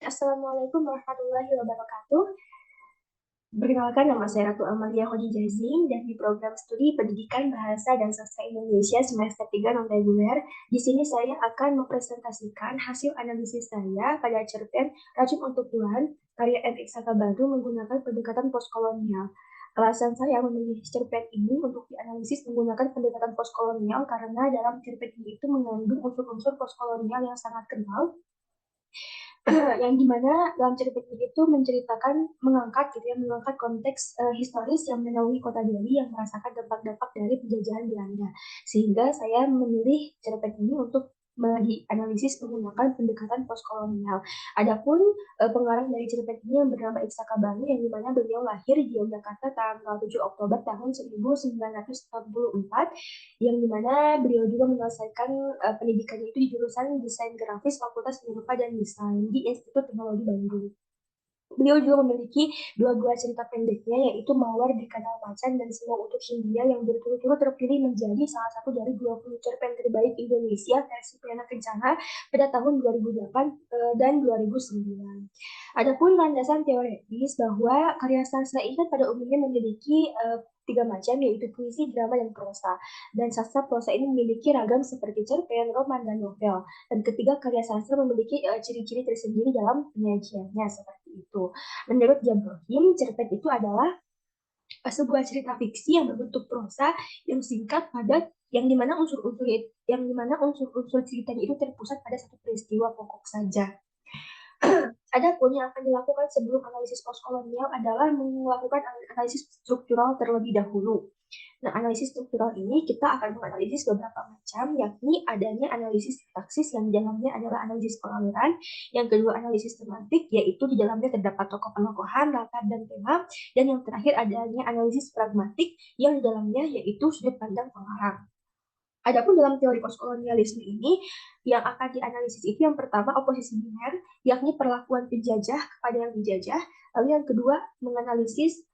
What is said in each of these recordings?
Assalamualaikum warahmatullahi wabarakatuh. Perkenalkan, nama saya Ratu Amalia Khadijazing dari program studi Pendidikan Bahasa dan Sastra Indonesia semester 3 non-reguler. Di sini saya akan mempresentasikan hasil analisis saya pada cerpen Racun untuk Tuhan karya M.X. Sakabaru menggunakan pendekatan postkolonial. Alasan saya memilih cerpen ini untuk dianalisis menggunakan pendekatan postkolonial karena dalam cerpen ini itu mengandung unsur-unsur postkolonial yang sangat kental yang dimana dalam cerita itu menceritakan mengangkat konteks historis yang menaungi kota Delhi yang merasakan dampak-dampak dari penjajahan Belanda, sehingga saya memilih cerpen ini untuk dianalisis menggunakan pendekatan postkolonial. Adapun pengarang dari cerpen ini yang bernama Iksaka Banu, yang dimana beliau lahir di Yogyakarta tanggal 7 Oktober tahun 1964, yang dimana beliau juga menyelesaikan pendidikannya itu di jurusan Desain Grafis Fakultas Seni Rupa dan Desain di Institut Teknologi Bandung. Beliau juga memiliki dua buah cerita pendeknya, yaitu Mawar di Kanal Macan dan Semua untuk Hindia, yang berturut-turut terpilih menjadi salah satu dari 20 cerpen terbaik Indonesia versi Pena Kencana pada tahun 2008 dan 2009. Adapun landasan teoritis bahwa karya sastra itu pada umumnya memiliki tiga macam, yaitu puisi, drama, dan prosa. Dan sastra prosa ini memiliki ragam seperti cerpen, roman, dan novel. Dan ketiga, karya sastra memiliki ciri-ciri tersendiri dalam penyajiannya seperti itu. Menurut Jabrohim, cerpen itu adalah sebuah cerita fiksi yang berbentuk prosa yang singkat, padat, yang dimana unsur-unsur ceritanya itu terpusat pada satu peristiwa pokok saja. Adapun yang akan dilakukan sebelum analisis postkolonial adalah melakukan analisis struktural terlebih dahulu. Nah, analisis struktural ini kita akan menganalisis beberapa macam, yakni adanya analisis sintaksis yang di dalamnya adalah analisis pengaluran, yang kedua analisis semantik, yaitu di dalamnya terdapat tokoh penokohan, latar dan tema, dan yang terakhir adanya analisis pragmatik yang di dalamnya yaitu sudut pandang pengarang. Adapun dalam teori postkolonialisme ini, yang akan dianalisis itu yang pertama oposisi biner, yakni perlakuan penjajah kepada yang dijajah. Lalu yang kedua menganalisis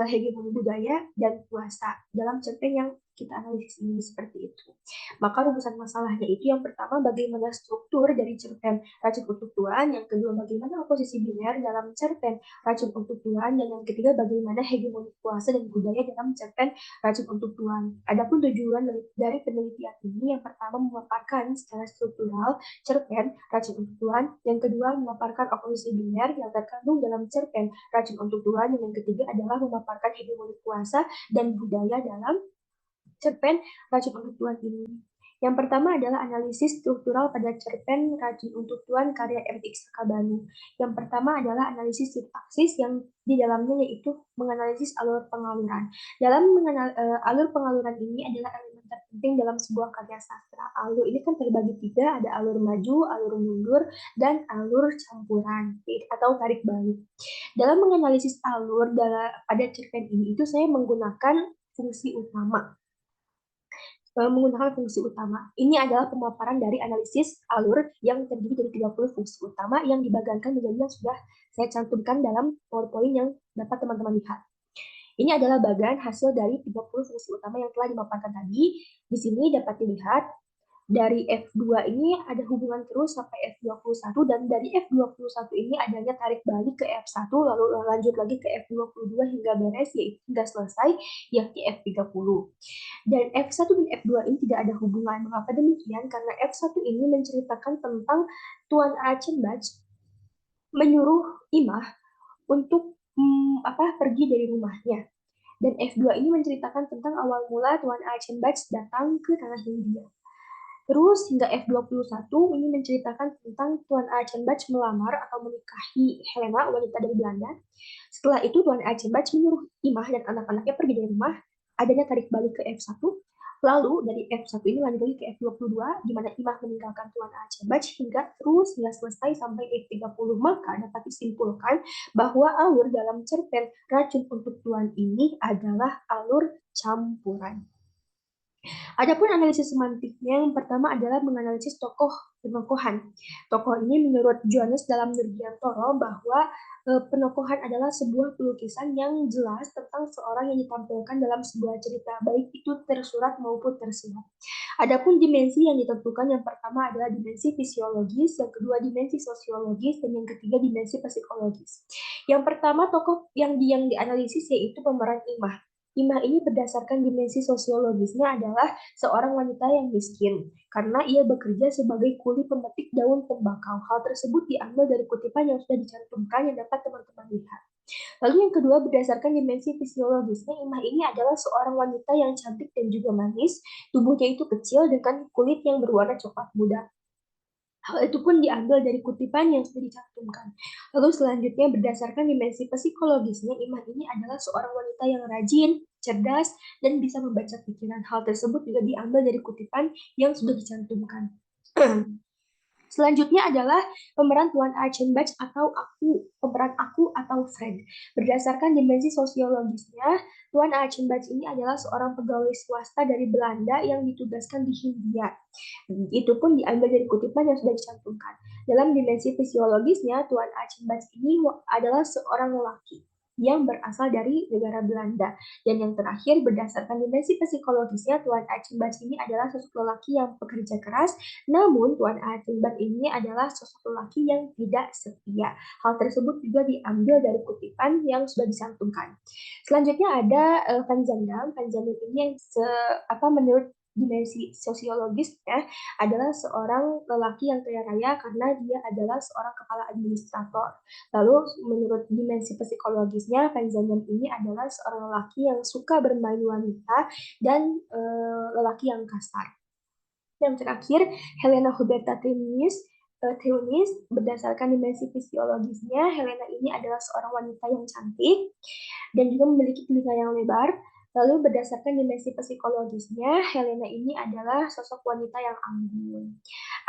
hegemoni budaya dan kuasa dalam cerpen yang kita analisis ini seperti itu. Maka rumusan masalahnya itu yang pertama bagaimana struktur dari cerpen Racun untuk Tuhan, yang kedua bagaimana oposisi biner dalam cerpen Racun untuk Tuhan, dan yang ketiga bagaimana hegemoni kuasa dan budaya dalam cerpen Racun untuk Tuhan. Adapun tujuan dari penelitian ini yang pertama memaparkan secara struktural cerpen Racun untuk Tuhan, yang kedua memaparkan oposisi biner yang terkandung dalam cerpen Racun untuk Tuhan, dan yang ketiga adalah memaparkan hegemoni kuasa dan budaya dalam cerpen Racun untuk Tuhan ini. Yang pertama adalah analisis struktural pada cerpen Racun untuk Tuhan karya M.X. Sakabanu. Yang pertama adalah analisis sintaksis yang di dalamnya yaitu menganalisis alur pengaluran. Dalam alur pengaluran ini adalah elemen terpenting dalam sebuah karya sastra. Alur ini kan terbagi tiga, ada alur maju, alur mundur, dan alur campuran atau tarik balik. Dalam menganalisis alur pada cerpen ini itu saya menggunakan fungsi utama. Ini adalah pemaparan dari analisis alur yang terdiri dari 30 fungsi utama yang dibagikan menjadi yang sudah saya cantumkan dalam PowerPoint yang dapat teman-teman lihat. Ini adalah bagian hasil dari 30 fungsi utama yang telah dimaparkan tadi. Di sini dapat dilihat dari F2 ini ada hubungan terus sampai F21, dan dari F21 ini adanya tarik balik ke F1, lalu lanjut lagi ke F22 hingga beres, yaitu hingga selesai, yakni F30. Dan F1 dan F2 ini tidak ada hubungan. Mengapa demikian? Karena F1 ini menceritakan tentang Tuan Achenbach menyuruh Imah untuk pergi dari rumahnya. Dan F2 ini menceritakan tentang awal mula Tuan Achenbach datang ke tanah Hindia. Terus hingga F21 ini menceritakan tentang Tuan Achenbach melamar atau menikahi Helena, wanita dari Belanda. Setelah itu Tuan Achenbach menyuruh Imah dan anak-anaknya pergi dari rumah. Adanya tarik balik ke F1. Lalu dari F1 ini lanjut lagi ke F22, di mana Imah meninggalkan Tuan Achenbach hingga selesai sampai F30. Maka dapat disimpulkan bahwa alur dalam cerpen Racun untuk Tuhan ini adalah alur campuran. Adapun analisis semantiknya, yang pertama adalah menganalisis tokoh penokohan. Tokoh ini menurut Johannes dalam Nurdiantoro bahwa penokohan adalah sebuah pelukisan yang jelas tentang seorang yang ditampilkan dalam sebuah cerita, baik itu tersurat maupun tersirat. Adapun dimensi yang ditentukan yang pertama adalah dimensi fisiologis, yang kedua dimensi sosiologis, dan yang ketiga dimensi psikologis. Yang pertama tokoh yang dianalisis yaitu pemeran Imah. Imah ini berdasarkan dimensi sosiologisnya adalah seorang wanita yang miskin karena ia bekerja sebagai kuli pemetik daun tembakau. Hal tersebut diambil dari kutipan yang sudah dicantumkan yang dapat teman-teman lihat. Lalu yang kedua, berdasarkan dimensi fisiologisnya, Imah ini adalah seorang wanita yang cantik dan juga manis. Tubuhnya itu kecil dengan kulit yang berwarna coklat muda. Hal itu pun diambil dari kutipan yang sudah dicantumkan. Lalu selanjutnya berdasarkan dimensi psikologisnya, Imah ini adalah seorang wanita yang rajin, cerdas, dan bisa membaca pikiran. Hal tersebut juga diambil dari kutipan yang sudah dicantumkan. Selanjutnya adalah pemeran Tuan Archenbach atau pemeran aku atau Fred. Berdasarkan dimensi sosiologisnya, Tuan Archenbach ini adalah seorang pegawai swasta dari Belanda yang ditugaskan di Hindia. Itu pun diambil dari kutipan yang sudah dicantumkan. Dalam dimensi fisiologisnya, Tuan Archenbach ini adalah seorang lelaki yang berasal dari negara Belanda. Dan yang terakhir, berdasarkan dimensi psikologisnya, Tuan Archenbach ini adalah sosok lelaki yang pekerja keras, namun Tuan Archenbach ini adalah sosok lelaki yang tidak setia. Hal tersebut juga diambil dari kutipan yang sudah dicantumkan. Selanjutnya ada Van Zandam. Van Zandam ini yang menurut dimensi sosiologisnya adalah seorang lelaki yang kaya raya karena dia adalah seorang kepala administrator. Lalu menurut dimensi psikologisnya, Van Zandam ini adalah seorang lelaki yang suka bermain wanita dan lelaki yang kasar. Yang terakhir, Helena Huberta Teunis. Berdasarkan dimensi fisiologisnya, Helena ini adalah seorang wanita yang cantik dan juga memiliki telinga yang lebar. Lalu berdasarkan dimensi psikologisnya, Helena ini adalah sosok wanita yang anggun.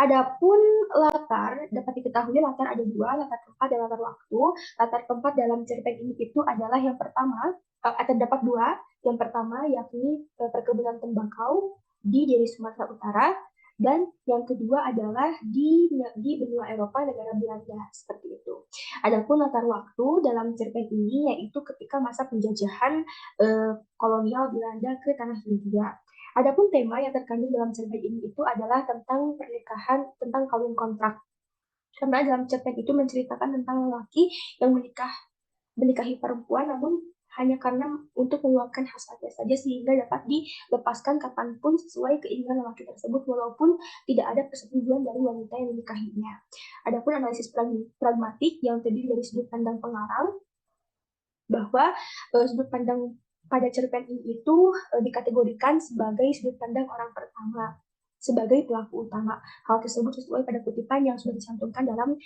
Adapun latar, dapat diketahui latar ada dua, latar tempat dan latar waktu. Latar tempat dalam cerpen ini itu adalah yang pertama, terdapat dua. Yang pertama yakni perkebunan tembakau di Sumatera Utara, dan yang kedua adalah di benua Eropa, negara Belanda, seperti itu. Adapun latar waktu dalam cerpen ini yaitu ketika masa penjajahan kolonial Belanda ke tanah Hindia. Adapun tema yang terkandung dalam cerpen ini itu adalah tentang pernikahan, tentang kawin kontrak. Karena dalam cerpen itu menceritakan tentang lelaki yang menikahi perempuan, namun hanya karena untuk meluapkan hasratnya saja sehingga dapat dilepaskan kapanpun sesuai keinginan lelaki tersebut walaupun tidak ada persetujuan dari wanita yang menikahinya. Adapun analisis pragmatik yang terdiri dari sudut pandang pengarang bahwa sudut pandang pada cerpen ini itu dikategorikan sebagai sudut pandang orang pertama sebagai pelaku utama. Hal tersebut sesuai pada kutipan yang sudah dicantumkan dalam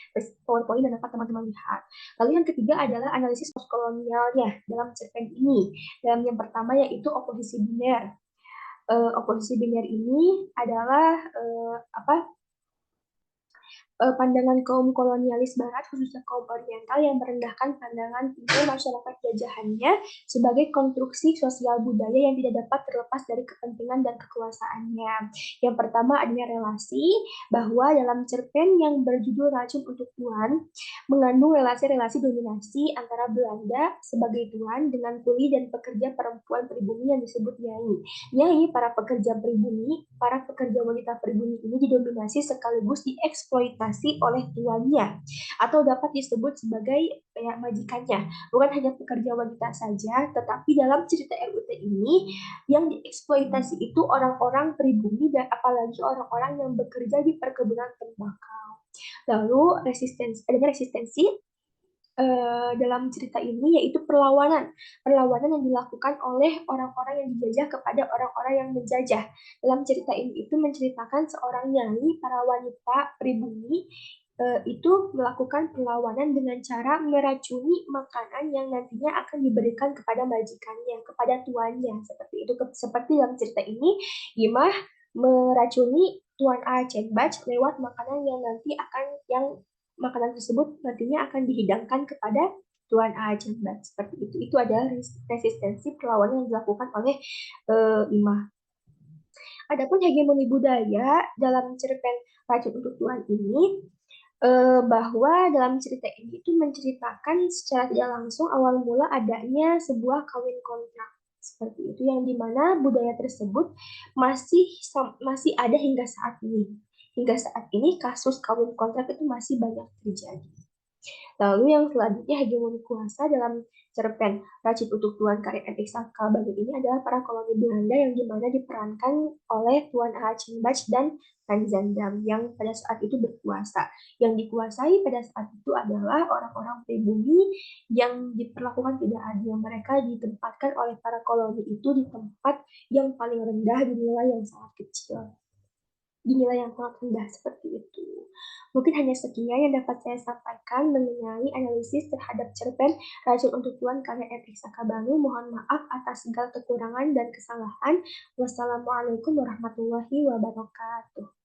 PowerPoint dan dapat teman-teman lihat. Lalu yang ketiga adalah analisis postkolonialnya dalam cerpen ini. Dalam yang pertama yaitu oposisi biner. Oposisi biner ini adalah pandangan kaum kolonialis barat, khususnya kaum oriental yang merendahkan pandangan timur masyarakat jajahannya sebagai konstruksi sosial budaya yang tidak dapat terlepas dari kepentingan dan kekuasaannya. Yang pertama adanya relasi, bahwa dalam cerpen yang berjudul Racun untuk Tuan, mengandung relasi-relasi dominasi antara Belanda sebagai tuan dengan kuli dan pekerja perempuan pribumi yang disebut nyai. Nyai, para pekerja wanita pribumi ini didominasi sekaligus dieksploitasi oleh tuannya atau dapat disebut sebagai majikannya. Bukan hanya pekerja wanita saja, tetapi dalam cerita RUT ini yang dieksploitasi itu orang-orang pribumi dan apalagi orang-orang yang bekerja di perkebunan tembakau. Lalu adanya resistensi dalam cerita ini yaitu perlawanan yang dilakukan oleh orang-orang yang dijajah kepada orang-orang yang menjajah. Dalam cerita ini itu menceritakan seorang nyai, para wanita pribumi itu melakukan perlawanan dengan cara meracuni makanan yang nantinya akan diberikan kepada majikannya, kepada tuannya, seperti itu. Seperti dalam cerita ini, Imah meracuni Tuan Archenbach lewat makanan yang makanan tersebut nantinya akan dihidangkan kepada Tuan Archenbach, seperti itu. Itu adalah resistensi perlawanan yang dilakukan oleh Imah. Adapun hegemoni budaya dalam cerpen Racun untuk Tuhan ini, bahwa dalam cerita ini itu menceritakan secara tidak langsung awal mula adanya sebuah kawin kontrak seperti itu, yang dimana budaya tersebut masih ada hingga saat ini. Hingga saat ini kasus kawin kontrak itu masih banyak terjadi. Lalu yang selanjutnya hegemoni kuasa dalam cerpen Racun untuk Tuan karya Erik Sakabani ini adalah para koloni Belanda yang dimana diperankan oleh Tuan Achenbach dan Van Zandam yang pada saat itu berkuasa. Yang dikuasai pada saat itu adalah orang-orang pribumi yang diperlakukan tidak adil. Mereka ditempatkan oleh para koloni itu di tempat yang paling rendah, dinilai yang sangat kecil, dinilai yang sangat rendah seperti itu. Mungkin hanya sekian yang dapat saya sampaikan mengenai analisis terhadap cerpen Racun untuk Tuan karya Erik Sakabanu. Mohon maaf atas segala kekurangan dan kesalahan. Wassalamualaikum warahmatullahi wabarakatuh.